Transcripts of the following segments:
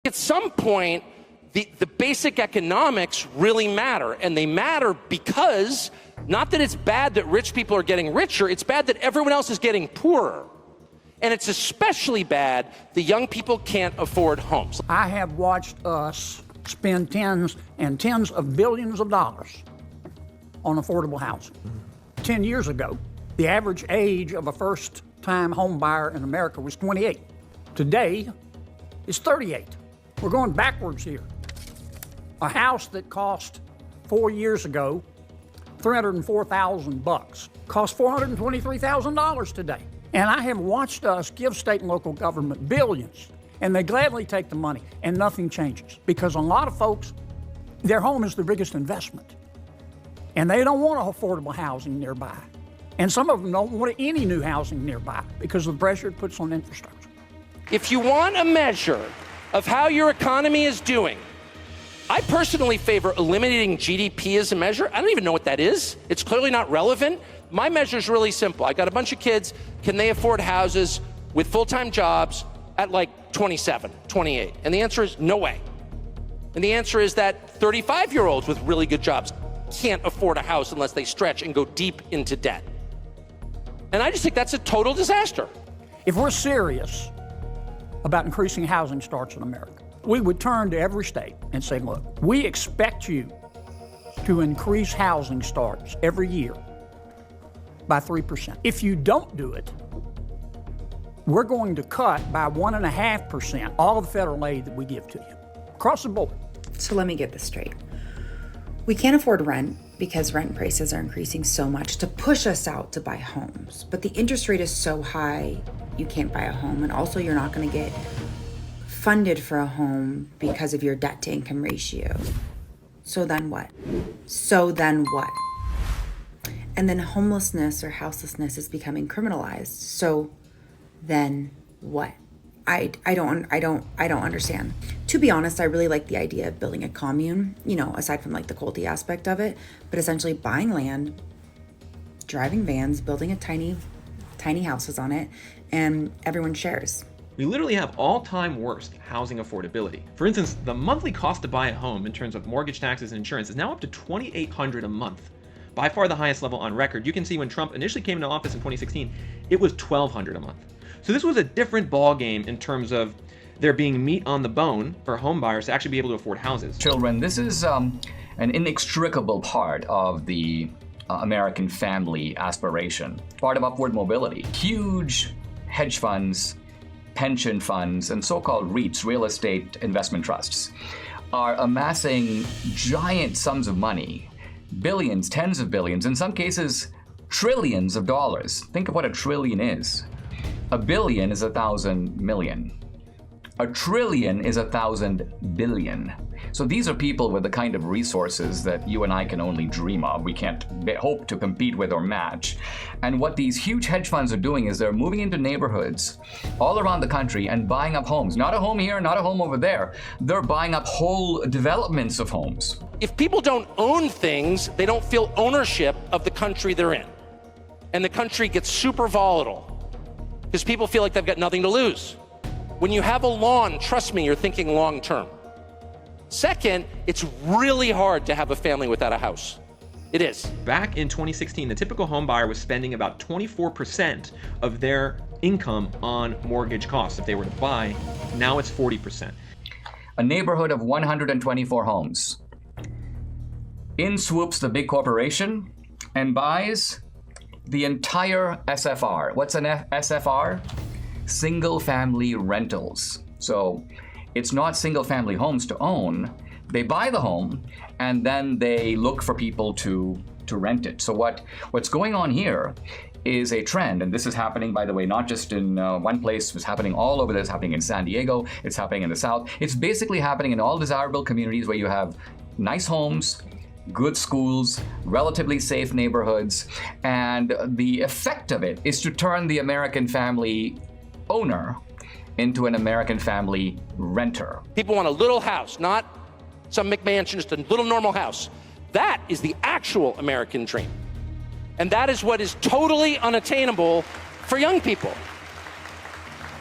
At some point, the basic economics really matter, and they matter because, not that it's bad that rich people are getting richer, it's bad that everyone else is getting poorer. And it's especially bad that young people can't afford homes. I have watched us spend tens and tens of billions of dollars on affordable housing. 10 years ago, the average age of a first-time home buyer in America was 28. Today, it's 38. We're going backwards here. A house that cost 4 years ago $304,000 costs $423,000 today. And I have watched us give state and local government billions, and they gladly take the money, and nothing changes. Because a lot of folks, their home is their biggest investment. And they don't want affordable housing nearby. And some of them don't want any new housing nearby because of the pressure it puts on infrastructure. If you want a measure of how your economy is doing, I personally favor eliminating GDP as a measure. I don't even know what that is. It's clearly not relevant. My measure is really simple. I got a bunch of kids. Can they afford houses with full-time jobs at like 27, 28? And the answer is no way. And the answer is that 35-year-olds with really good jobs can't afford a house unless they stretch and go deep into debt. And I just think that's a total disaster. If we're serious about increasing housing starts in America, we would turn to every state and say, look, we expect you to increase housing starts every year by 3%. If you don't do it, we're going to cut by 1.5% all of the federal aid that we give to you, across the board. So let me get this straight. We can't afford rent because rent prices are increasing so much to push us out to buy homes. But the interest rate is so high, you can't buy a home. And also you're not gonna get funded for a home because of your debt to income ratio. So then what? And then homelessness or houselessness is becoming criminalized. So then what? I don't understand. To be honest, I really like the idea of building a commune, aside from like the culty aspect of it, but essentially buying land, driving vans, building a tiny houses on it, and everyone shares. We literally have all-time worst housing affordability. For instance, the monthly cost to buy a home in terms of mortgage, taxes, and insurance is now up to $2,800 a month. By far the highest level on record. You can see when Trump initially came into office in 2016, it was $1,200 a month. So this was a different ball game in terms of there being meat on the bone for home buyers to actually be able to afford houses. Children, this is an inextricable part of the American family aspiration, part of upward mobility. Huge hedge funds, pension funds, and so-called REITs, real estate investment trusts, are amassing giant sums of money, billions, tens of billions, in some cases, trillions of dollars. Think of what a trillion is. A billion is 1,000 million. A trillion is 1,000 billion. So these are people with the kind of resources that you and I can only dream of. We can't hope to compete with or match. And what these huge hedge funds are doing is they're moving into neighborhoods all around the country and buying up homes. Not a home here, not a home over there. They're buying up whole developments of homes. If people don't own things, they don't feel ownership of the country they're in. And the country gets super volatile because people feel like they've got nothing to lose. When you have a lawn, trust me, you're thinking long term. Second, it's really hard to have a family without a house. It is. Back in 2016, the typical home buyer was spending about 24% of their income on mortgage costs if they were to buy. Now it's 40%. A neighborhood of 124 homes. In swoops the big corporation and buys the entire SFR. What's an SFR? Single family rentals. So it's not single family homes to own. They buy the home and then they look for people to rent it. So what's going on here is a trend, and this is happening, by the way, not just in one place. It's happening all over. It's happening in San Diego. It's happening in the South. It's basically happening in all desirable communities where you have nice homes, good schools, relatively safe neighborhoods, and the effect of it is to turn the American family owner into an American family renter. People want a little house, not some McMansion, just a little normal house. That is the actual American dream. And that is what is totally unattainable for young people.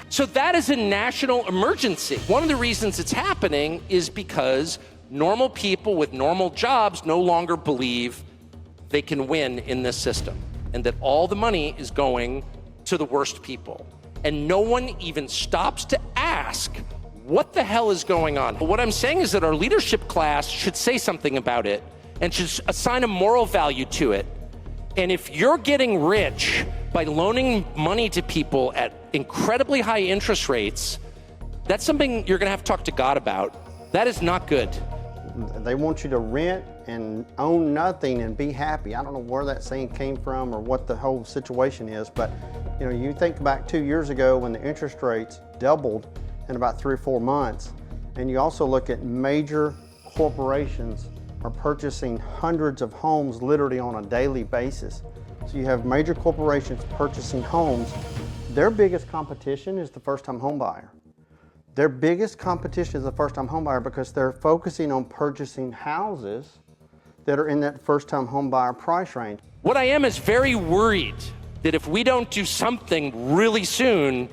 So that is a national emergency. One of the reasons it's happening is because normal people with normal jobs no longer believe they can win in this system, and that all the money is going to the worst people. And no one even stops to ask, what the hell is going on? What I'm saying is that our leadership class should say something about it and should assign a moral value to it. And if you're getting rich by loaning money to people at incredibly high interest rates, that's something you're gonna have to talk to God about. That is not good. They want you to rent and own nothing and be happy. I don't know where that saying came from or what the whole situation is, but you think back 2 years ago when the interest rates doubled in about 3 or 4 months, and you also look at major corporations are purchasing hundreds of homes literally on a daily basis. So you have major corporations purchasing homes. Their biggest competition is the first-time home buyer. Their biggest competition is the first-time home buyer because they're focusing on purchasing houses that are in that first-time home buyer price range. What I am is very worried that if we don't do something really soon,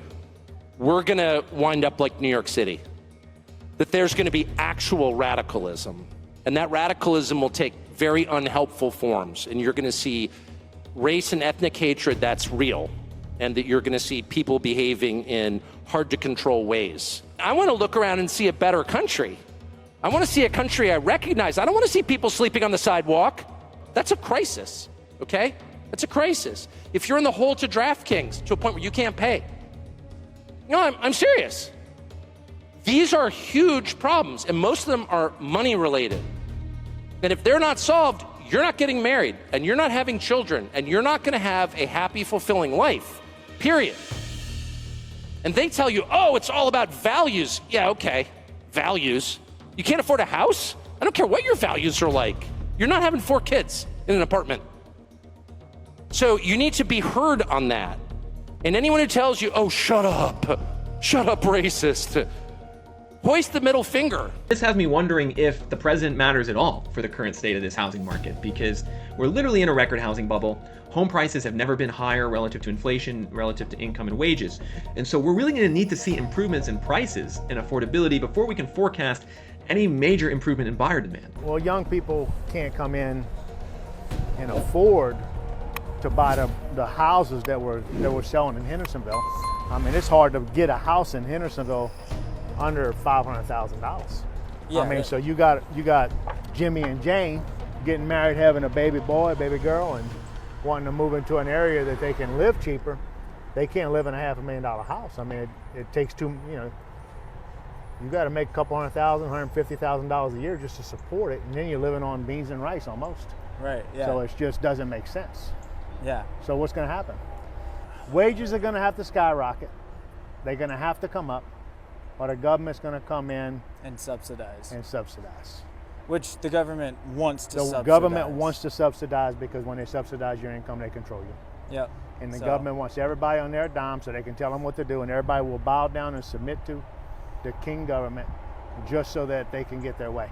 we're gonna wind up like New York City. That there's gonna be actual radicalism. And that radicalism will take very unhelpful forms. And you're gonna see race and ethnic hatred that's real. And that you're gonna see people behaving in hard to control ways. I wanna look around and see a better country. I wanna see a country I recognize. I don't wanna see people sleeping on the sidewalk. That's a crisis, okay? That's a crisis. If you're in the hole to DraftKings to a point where you can't pay. No, I'm serious. These are huge problems, and most of them are money related. And if they're not solved, you're not getting married, and you're not having children, and you're not gonna have a happy, fulfilling life, period. And they tell you, oh, it's all about values. Yeah, okay, values. You can't afford a house? I don't care what your values are like. You're not having 4 kids in an apartment. So you need to be heard on that. And anyone who tells you, oh, shut up, racist, hoist the middle finger. This has me wondering if the president matters at all for the current state of this housing market, because we're literally in a record housing bubble. Home prices have never been higher relative to inflation, relative to income and wages. And so we're really gonna need to see improvements in prices and affordability before we can forecast any major improvement in buyer demand. Well, young people can't come in and afford to buy the houses that were selling in Hendersonville. I mean, it's hard to get a house in Hendersonville under $500,000. Yeah, I mean, so you got Jimmy and Jane getting married, having a baby boy, baby girl, and wanting to move into an area that they can live cheaper. They can't live in a $500,000 house. I mean, it takes you got to make a couple $100,000, $150,000 a year just to support it, and then you're living on beans and rice almost. Right. Yeah. So it just doesn't make sense. Yeah. So what's going to happen? Wages are going to have to skyrocket. They're going to have to come up, or the government's going to come in and subsidize. Which the government wants to subsidize. The government wants to subsidize because when they subsidize your income, they control you. Yep. And the government wants everybody on their dime so they can tell them what to do, and everybody will bow down and submit to the king government just so that they can get their way.